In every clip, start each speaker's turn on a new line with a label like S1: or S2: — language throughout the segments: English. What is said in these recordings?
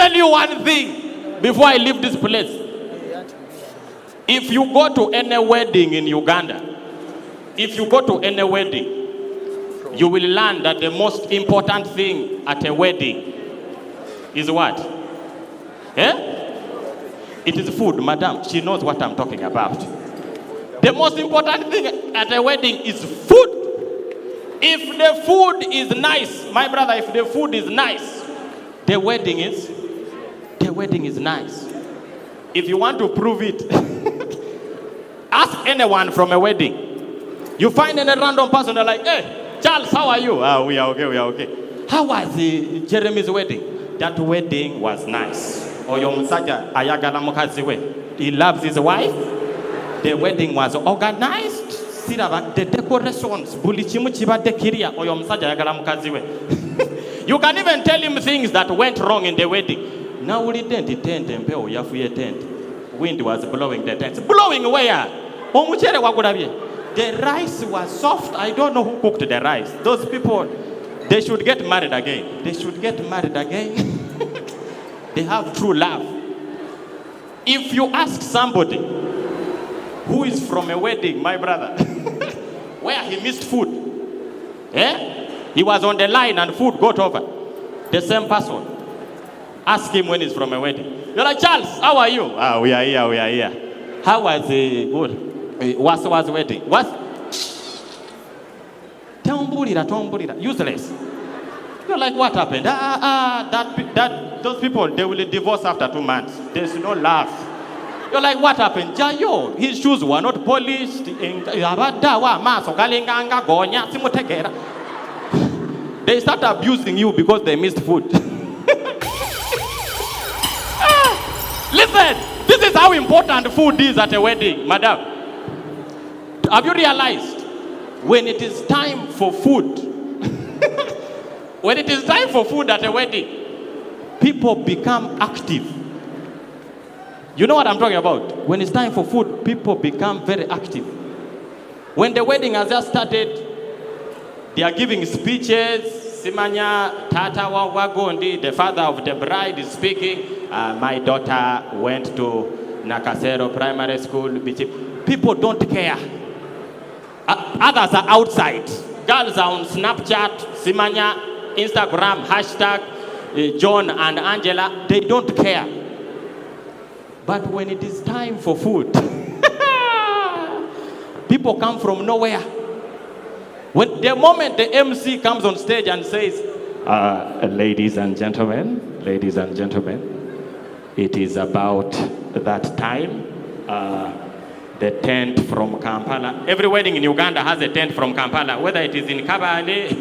S1: tell you one thing before I leave this place. If you go to any wedding in Uganda, if you go to any wedding, you will learn that the most important thing at a wedding is what? It is food, madam. She knows what I'm talking about. The most important thing at a wedding is food. If the food is nice, my brother, if the food is nice, the wedding is nice. If you want to prove it, ask anyone from a wedding. You find any random person, they're like, hey, Charles, how are you? We are okay. How was Jeremy's wedding? That wedding was nice. He loves his wife. The wedding was organized. The decorations. You can even tell him things that went wrong in the wedding. Now we tent. Wind was blowing the tent. Blowing where? The rice was soft. I don't know who cooked the rice. Those people, they should get married again. They have true love. If you ask somebody who is from a wedding, my brother, where he missed food, he was on the line and food got over. The same person. Ask him when he's from a wedding. You're like, Charles, how are you? We are here. How was good? What was wedding? What? Tombulira. Useless. You're like, what happened? Those people, they will divorce after 2 months. There's no love. You're like, what happened? Jayo, his shoes were not polished. They start abusing you because they missed food. Listen, this is how important food is at a wedding, madam. Have you realized when it is time for food, when it is time for food at a wedding, people become active. You know what I'm talking about? When it's time for food, people become very active. When the wedding has just started, they are giving speeches. Simanya Tata Wagondi, the father of the bride, is speaking. My daughter went to Nakasero Primary School. People don't care. Others are outside. Girls are on Snapchat, Simanya, Instagram, hashtag, John and Angela. They don't care. But when it is time for food, people come from nowhere. When the moment the MC comes on stage and says, ladies and gentlemen, it is about that time. The tent from Kampala. Every wedding in Uganda has a tent from Kampala. Whether it is in Kabale,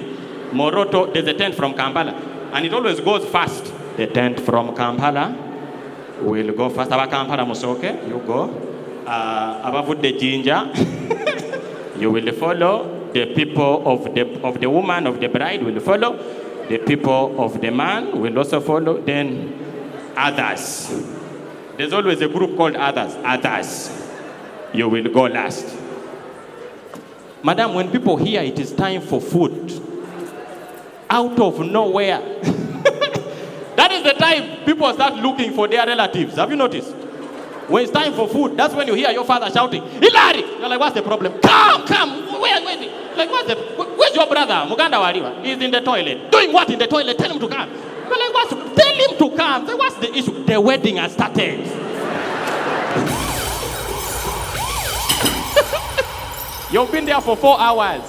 S1: Moroto, there's a tent from Kampala. And it always goes fast. The tent from Kampala will go fast. Aba Kampala Musoke, you go. Abavud the ginger, you will follow. The people of the woman, of the bride will follow. The people of the man will also follow. Then others. There's always a group called others. Others. You will go last. Madam, when people hear it is time for food, out of nowhere, that is the time people start looking for their relatives. Have you noticed? When it's time for food, that's when you hear your father shouting, Hilary! You're like, what's the problem? Come! Where is he? Like, where's your brother? Muganda Wariwa. He's in the toilet. Doing what in the toilet? Tell him to come. You're like, tell him to come. Say, what's the issue? The wedding has started. You've been there for 4 hours.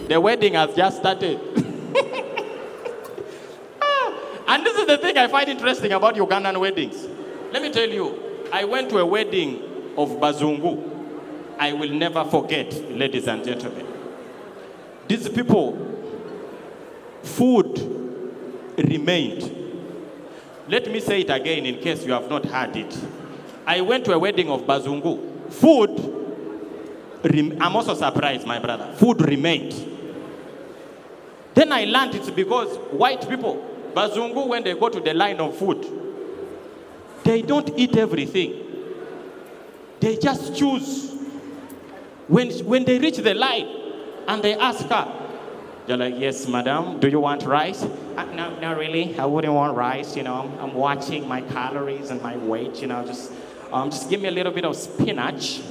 S1: The wedding has just started. And this is the thing I find interesting about Ugandan weddings. Let me tell you, I went to a wedding of Bazungu. I will never forget, ladies and gentlemen. These people, food remained. Let me say it again in case you have not heard it. I went to a wedding of Bazungu. Food I'm also surprised, my brother. Food remained. Then I learned it's because white people, Bazungu, when they go to the line of food, they don't eat everything. They just choose. When they reach the line and they ask her, They're like, yes, madam, do you want rice? No, not really. I wouldn't want rice. I'm watching my calories and my weight. Just give me a little bit of spinach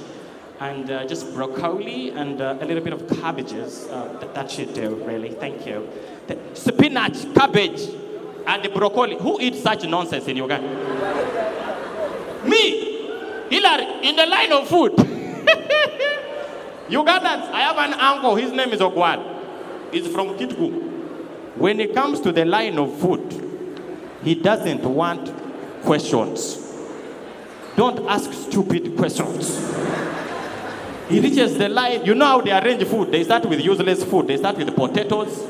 S1: and just broccoli and a little bit of cabbages. That should do, really. Thank you. Spinach, cabbage, and the broccoli. Who eats such nonsense in Uganda? Me, Hillary, in the line of food. Ugandans, I have an uncle. His name is Ogwad. He's from Kitgum. When it comes to the line of food, he doesn't want questions. Don't ask stupid questions. He reaches the line. You know how they arrange food. They start with useless food. They start with potatoes,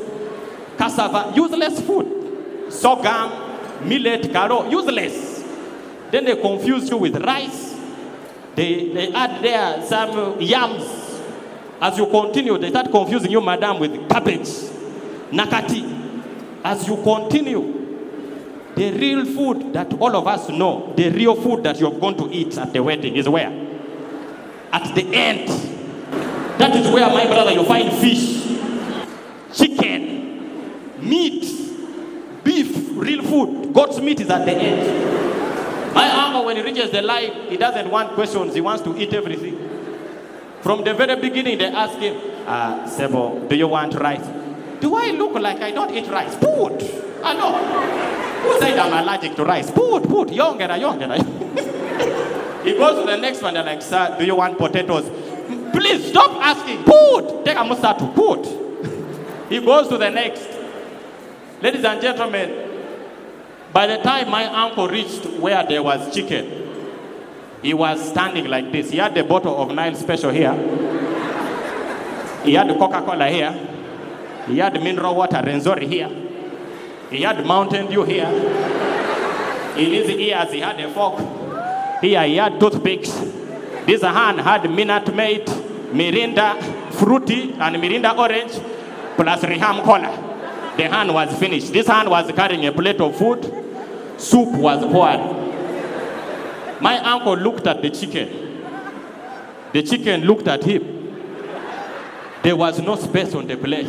S1: cassava, useless food. Sorghum, millet, karo, useless. Then they confuse you with rice. They add there some yams. As you continue, they start confusing you, madam, with cabbage, nakati. As you continue, the real food that all of us know, the real food that you're going to eat at the wedding is where? At the end. That is where, my brother, you find fish, chicken, meat, beef, real food. God's meat is at the end. My uncle, when he reaches the line, he doesn't want questions. He wants to eat everything. From the very beginning, they ask him, Sebo, do you want rice? Do I look like I don't eat rice? Put. I know. Who said I'm allergic to rice? Put. Yongera. He goes to the next one. They're like, sir, do you want potatoes? Please stop asking. Put. Take a musatu. Put. He goes to the next. Ladies and gentlemen, by the time my uncle reached where there was chicken, he was standing like this. He had the bottle of Nile Special here. He had the Coca-Cola here. He had the mineral water Renzori here. He had Mountain Dew here. In his ears, he had a fork. Here, he had toothpicks. This hand had Minute Maid, Mirinda Fruity, and Mirinda Orange, plus Riham Cola. The hand was finished. This hand was carrying a plate of food. Soup was poured. My uncle looked at the chicken. The chicken looked at him. There was no space on the plate.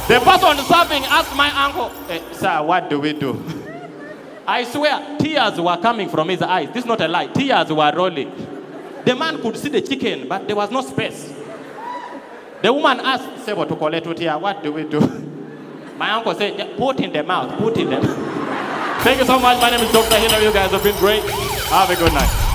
S1: The person serving asked my uncle, sir, what do we do? I swear, tears were coming from his eyes. This is not a lie. Tears were rolling. The man could see the chicken, but there was no space. The woman asked, Sebo to collect here, what do we do? My uncle said, put in the mouth, put in the mouth. Thank you so much. My name is Dr. Hillary. You guys have been great. Have a good night.